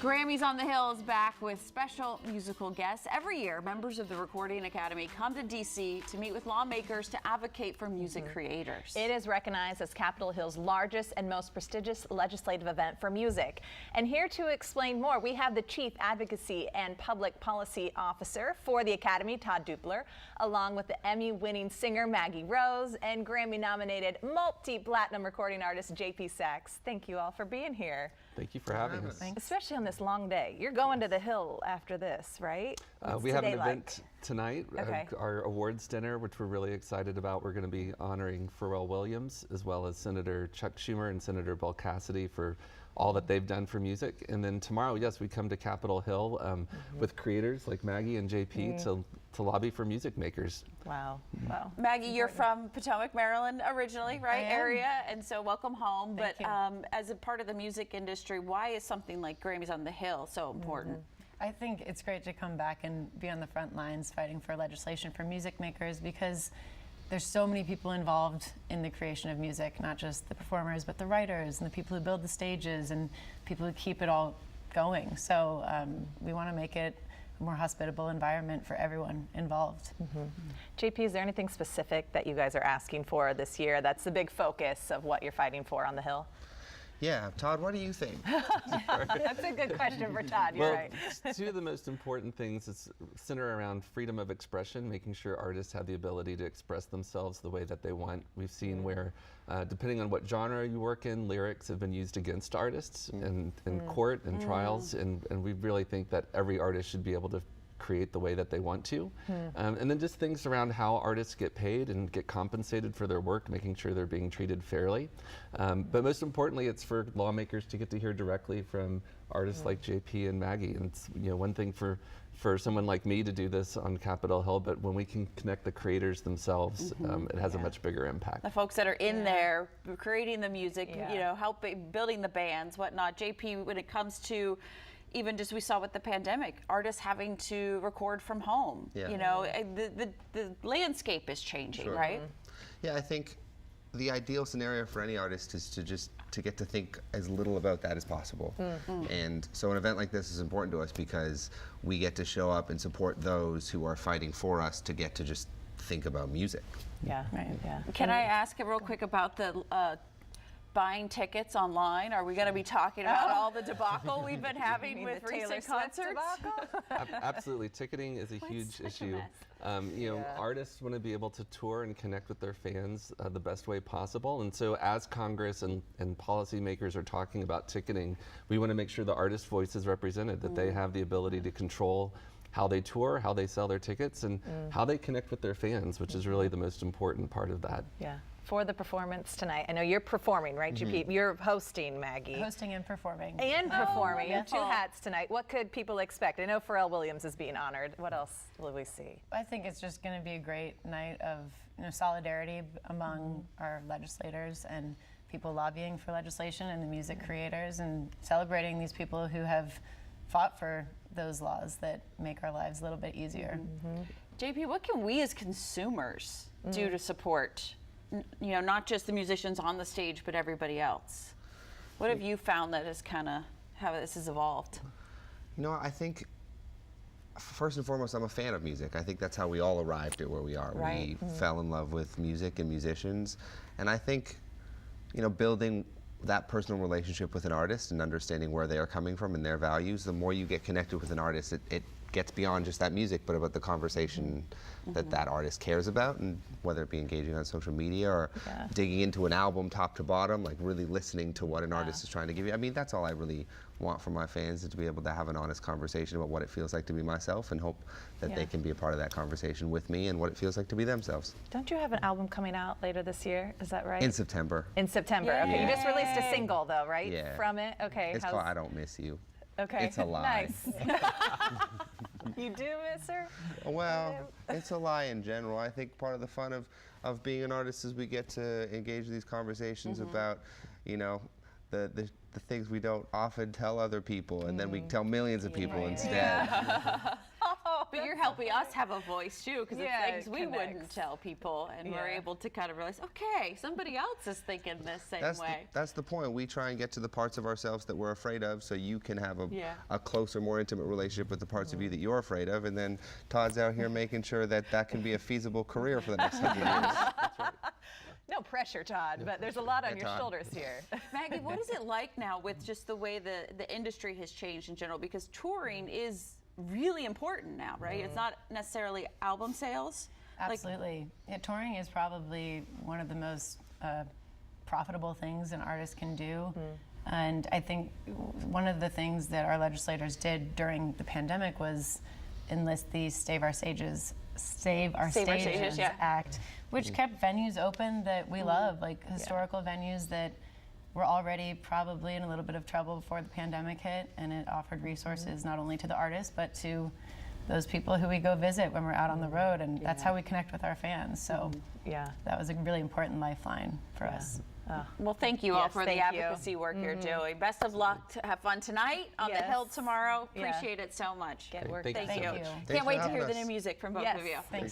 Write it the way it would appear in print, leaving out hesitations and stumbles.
Grammys on the Hill is back with special musical guests. Every year, members of the Recording Academy come to D.C. to meet with lawmakers to advocate for music creators. It is recognized as Capitol Hill's largest and most prestigious legislative event for music. And here to explain more, we have the Chief Advocacy and Public Policy Officer for the Academy, Todd Dupler, along with the Emmy-winning singer Maggie Rose and Grammy-nominated multi-platinum recording artist JP Saxe. Thank you all for being here. Thank you for having us. Especially on this long day. You're going to the Hill after this, right? We have an event tonight, Okay. Our awards dinner, which we're really excited about. We're going to be honoring Pharrell Williams, as well as Senator Chuck Schumer and Senator Bill Cassidy for all that they've done for music. And then tomorrow, yes, we come to Capitol Hill with creators like Maggie and JP to lobby for music makers. Wow. Wow. Maggie, you're from Potomac, Maryland originally, right? Area, and so welcome home. Thank But as a part of the music industry, why is something like Grammys on the Hill so important? I think it's great to come back and be on the front lines fighting for legislation for music makers, because there's so many people involved in the creation of music, not just the performers, but the writers and the people who build the stages and people who keep it all going. So we want to make it a more hospitable environment for everyone involved. JP, is there anything specific that you guys are asking for this year that's the big focus of what you're fighting for on the Hill? Yeah, Todd, what do you think? That's a good question for Todd, you're right. Two of the most important things is center around freedom of expression, making sure artists have the ability to express themselves the way that they want. We've seen where, depending on what genre you work in, lyrics have been used against artists in court and trials, and we really think that every artist should be able to create the way that they want to. And then just things around how artists get paid and get compensated for their work, making sure they're being treated fairly. But most importantly, it's for lawmakers to get to hear directly from artists like JP and Maggie. And it's one thing for someone like me to do this on Capitol Hill, but when we can connect the creators themselves, it has a much bigger impact. The folks that are in there creating the music, helping, building the bands, whatnot. JP, when it comes to even just we saw with the pandemic, artists having to record from home. The landscape is changing, right? Yeah, I think the ideal scenario for any artist is to get to think as little about that as possible. And so an event like this is important to us because we get to show up and support those who are fighting for us to get to just think about music. Yeah, right. Yeah. Can I ask real quick about the buying tickets online? Are we going to be talking about all the debacle we've been having with recent concerts? Absolutely, ticketing is a huge issue. Artists want to be able to tour and connect with their fans the best way possible, and so as Congress and policymakers are talking about ticketing, we want to make sure the artist voice is represented, that they have the ability to control how they tour, how they sell their tickets, and how they connect with their fans, which is really the most important part of that. Yeah. For the performance tonight, I know you're performing, right, JP? You're hosting, Maggie. Hosting and performing. And performing, two hats tonight. What could people expect? I know Pharrell Williams is being honored. What else will we see? I think it's just going to be a great night of solidarity among our legislators and people lobbying for legislation and the music creators, and celebrating these people who have fought for those laws that make our lives a little bit easier. JP, what can we as consumers do to support not just the musicians on the stage, but everybody else? What have you found that is kind of how this has evolved? I think first and foremost, I'm a fan of music. I think that's how we all arrived at where we are. Right. We fell in love with music and musicians. And I think, building that personal relationship with an artist and understanding where they are coming from and their values, the more you get connected with an artist, it gets beyond just that music, but about the conversation that artist cares about, and whether it be engaging on social media or digging into an album top to bottom, like really listening to what an artist is trying to give you. I mean, that's all I really want from my fans, is to be able to have an honest conversation about what it feels like to be myself, and hope that they can be a part of that conversation with me and what it feels like to be themselves. Don't you have an album coming out later this year? Is that right? In September. In September. Yay. Okay, you just released a single though, right? Yeah. From it? Okay. It's called I Don't Miss You. Okay. It's a lie. Nice. You do miss her? Well, it's a lie in general. I think part of the fun of being an artist is we get to engage in these conversations about, the things we don't often tell other people, and then we tell millions of people instead. But you're helping us have a voice too, because Yeah, it's things we wouldn't connects. tell people, and we're Yeah. able to kind of realize, okay, somebody else is thinking this same way. That's the point. We try and get to the parts of ourselves that we're afraid of, so you can have Yeah. a closer, more intimate relationship with the parts of you that you're afraid of, and then Todd's out here making sure that that can be a feasible career for the next 100 years. No pressure, Todd, but there's a lot on Yeah, your Todd. shoulders here. Maggie, what is it like now with just the way the industry has changed in general? Because touring is really important now, right? It's not necessarily album sales. Absolutely. Yeah, touring is probably one of the most profitable things an artist can do. And I think one of the things that our legislators did during the pandemic was enlist the Save Our Stages yeah. Act, which kept venues open that we love, like historical venues that were already probably in a little bit of trouble before the pandemic hit, and it offered resources not only to the artists but to those people who we go visit when we're out on the road, and that's how we connect with our fans. So that was a really important lifeline for us. Well, thank you all Yes, for the thank you. advocacy work you're doing. Best of luck. Have fun tonight, on the Yes. Hill tomorrow. Yeah. Appreciate it so much. Get work Thank you done. so Thank much. you. Thanks Can't for wait to having hear the us. new music from both Yes. of you. Thanks.